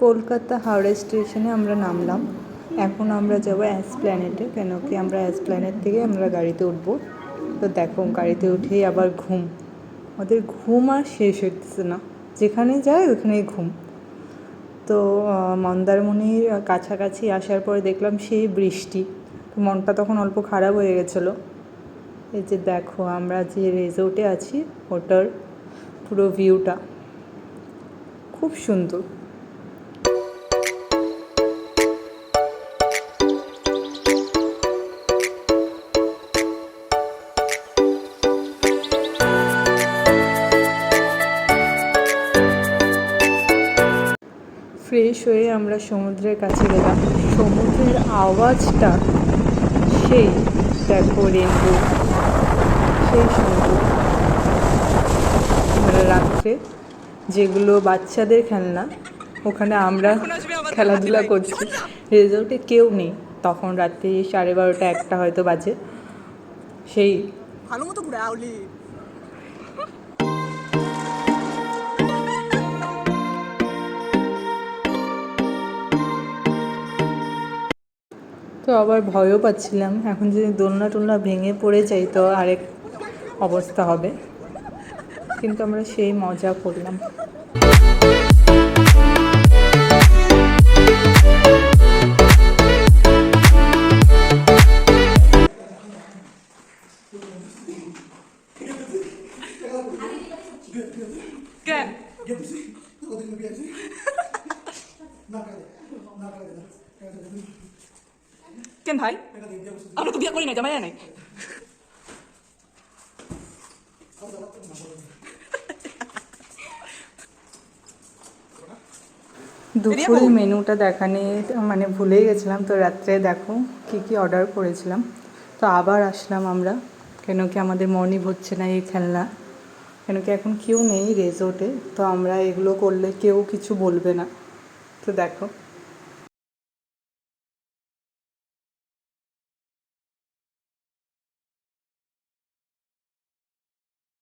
কলকাতা হাওড়া স্টেশনে আমরা নামলাম। এখন আমরা যাবো এসপ্ল্যানেডে, কেন কি আমরা এসপ্ল্যানেড থেকে আমরা গাড়িতে উঠবো। তো দেখো গাড়িতে উঠেই আবার ঘুম, ওদের ঘুম আর শেষ হচ্ছে না, যেখানে যায় ওখানেই ঘুম। তো মন্দারমণির কাছাকাছি আসার পরে দেখলাম সেই বৃষ্টি, তো মনটা তখন অল্প খারাপ হয়ে গেছিলো। এই যে দেখো আমরা যে রিসোর্টে আছি ওটার পুরো ভিউটা খুব সুন্দর। ফ্রেশ হয়ে আমরা সমুদ্রের কাছে গেলাম। সমুদ্রের আওয়াজটা সেই দেখো, রেনবো সেই সুন্দর। রাত্রে যেগুলো বাচ্চাদের খেলনা, ওখানে আমরা খেলাধুলা করছি। রিসোর্টে কেউ নেই তখন, রাত্রি 12:30 1টা হয়তো বাজে। সেই ভালো মতো ঘুরে আউলি। তো আবার ভয়ও পাচ্ছিলাম, এখন যদি দোলনা টোলনা ভেঙে পড়ে যাই তো আরেক অবস্থা হবে, কিন্তু আমরা সেই মজা করলাম। কেন ভাই, আমরা তো বিয়ে করি নাই, জামাই নাই। দুপুরের মেনুটা দেখানে মানে ভুলেই গেছিলাম। তো রাত্রে দেখো কি কি অর্ডার করেছিলাম। তো আবার আসলাম আমরা, কেন কি আমাদের মনই হচ্ছে না এই খেলনা, কেন কি এখন কেউ নেই রিসোর্টে। তো আমরা এগুলো করলে কেউ কিছু বলবে না। তো দেখো